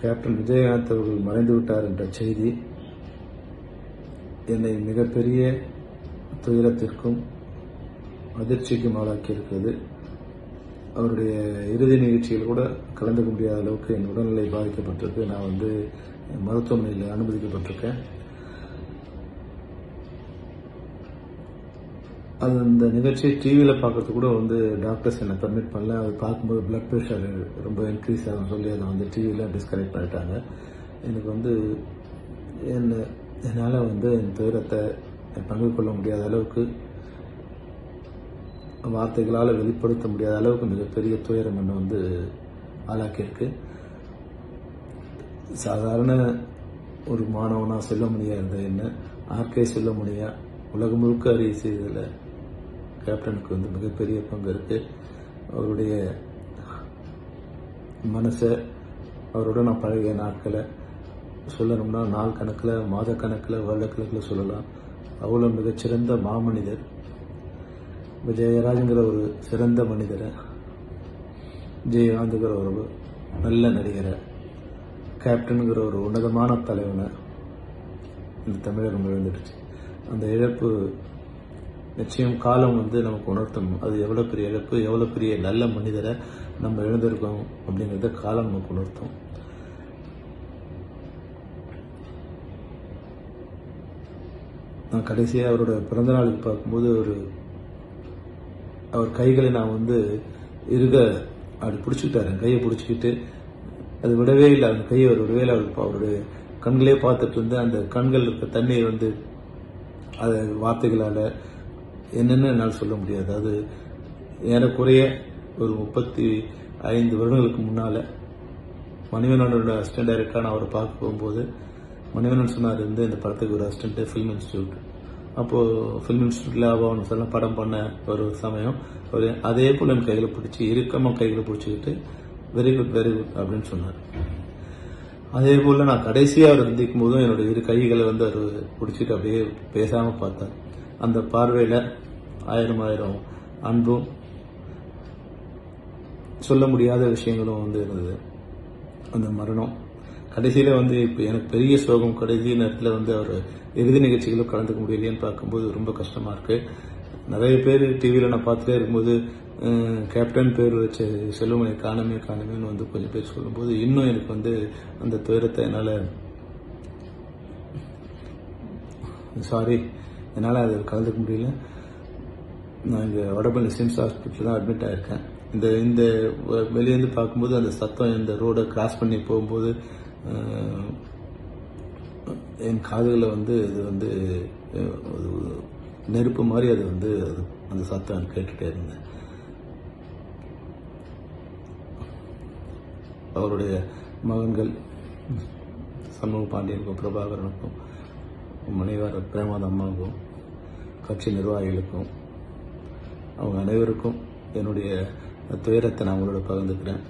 Captain Vijayakanth அவர்கள் மறைந்து விட்டார் என்ற செய்தி என்னை மிகப்பெரிய துயரத்திற்கும் அதிர்ச்சிக்கும் ஆளாக்கியிருக்கிறது. அவருடைய இறுதி நிகழ்ச்சியில் கூட கலந்துக்க முடியாத அளவுக்கு என் உடல்நிலை பாதிக்கப்பட்டிருக்கு. நான் மருத்துவமனையில் அனுமதிக்கப்பட்டிருக்கேன். அந்த நிகழ்ச்சியை டிவியில் பார்க்கறது கூட டாக்டர்ஸ் என்னை பர்மிட் பண்ணல. அது பார்க்கும்போது பிளட் ப்ரெஷர் ரொம்ப இன்க்ரீஸ் ஆகும் சொல்லி அதை டிவியில் டிஸ்கனெக்ட் பண்ணிட்டாங்க. எனக்கு என்னால் என் துயரத்தை பங்கு கொள்ள முடியாத அளவுக்கு, வார்த்தைகளால் வெளிப்படுத்த முடியாத அளவுக்கு மிகப்பெரிய துயரம் என்னை ஆளாக்கியிருக்கு. சாதாரண ஒரு மாணவனாக செல்வமணியாக இருந்த என்ன ஆர்கே செல்வமணியா உலகம் முழுக்க அறிய செய்ததில் கேப்டனுக்கு மிகப்பெரிய பங்கு இருக்கு. அவருடைய மனசை, அவரோட நான் பழகிய நாட்களை சொல்லணும்னா நாள் கணக்கில், மாத கணக்கில், வருட கணக்கில் சொல்லலாம். அவ்வளோ மிகச்சிறந்த மாமனிதர். விஜயராஜுங்கிற ஒரு சிறந்த மனிதரை, விஜயகாந்துங்கிற ஒரு நல்ல நடிகரை, கேப்டனுங்கிற ஒரு உன்னதமான தலைவனை இந்த தமிழகம் இழந்துடுச்சு. அந்த இழப்பு நிச்சயம் காலம் நமக்கு உணர்த்தணும். அது எவ்வளோ பெரிய இழப்பு, எவ்வளோ பெரிய நல்ல மனிதரை நம்ம இழந்திருக்கோம் அப்படிங்கிறத காலம் நமக்கு உணர்த்தும். நான் கடைசியாக அவரோட பிறந்த நாளுக்கு பார்க்கும்போது அவர் கைகளை நான் இருக அப்படி பிடிச்சிக்கிட்டாரு. கையை பிடிச்சிக்கிட்டு அது விடவே இல்லை. அந்த கையை அவர் விடவே இல்லை. அவருடைய கண்களே பார்த்துட்டு இருந்து அந்த கண்கள் இருக்க தண்ணீர் அதை வார்த்தைகளால் என்னென்னு என்னால் சொல்ல முடியாது. அது ஏறக்குறைய ஒரு 35 வருடங்களுக்கு முன்னால் மணிவண்ணனோட அசிஸ்டன்ட் டைரக்டராக நான் அவரை பார்க்க போகும்போது மணிவண்ணன் சொன்னார், இந்த படத்துக்கு ஒரு அசிஸ்டன்ட் ஃபிலிம் இன்ஸ்டியூட். அப்போது ஃபிலிம் இன்ஸ்டியூட்டில் அவன் படம் பண்ண ஒரு சமயம் அவர் அதே போல் என் கையில் பிடிச்சி இறுக்கமாக கைகளை பிடிச்சிக்கிட்டு வெரி குட் அப்படின்னு சொன்னார். அதே போல் நான் கடைசியாக அவர் சந்திக்கும் போதும் என்னோட இரு கைகளை அவர் பிடிச்சிட்டு அப்படியே பேசாமல் பார்த்தார். அந்த பார்வையில் ஆயிரம் அன்பும் சொல்ல முடியாத விஷயங்களும் இருந்தது. அந்த மரணம் கடைசியில் இப்போ எனக்கு பெரிய சோகம். கடைசி நேரத்தில் அவர் இறுதி நிகழ்ச்சிகளும் கலந்துக்க முடியலையேன்னு பார்க்கும்போது ரொம்ப கஷ்டமாக இருக்குது. நிறைய பேர் டிவியில் நான் பார்த்துட்டே இருக்கும்போது கேப்டன் பேர் வச்ச செல்வமணி காணமேன்னு கொஞ்சம் பேர் சொல்லும்போது இன்னும் எனக்கு அந்த துயரத்தை என்னால் அதை கலந்துக்க முடியல. நான் இங்கே வடபழனி சிம்ஸ் ஹாஸ்பிட்டல் தான் அட்மிட் ஆகிருக்கேன். இந்த வெளியேருந்து பார்க்கும்போது அந்த சத்தம் இந்த ரோடை கிராஸ் பண்ணி போகும்போது என் காதுகளில் இது நெருப்பு மாதிரி அது அந்த சத்தம் கேட்டுகிட்டே இருந்தேன். அவருடைய மகன்கள் சண்முக பாண்டியனுக்கும், பிரபாகரனுக்கும், மனைவர் பிரேமாத அம்மாவுக்கும், கட்சி நிர்வாகிகளுக்கும், அவங்க அனைவருக்கும் என்னுடைய துயரத்தை நான் உங்களோட பகிர்ந்துக்கிறேன்.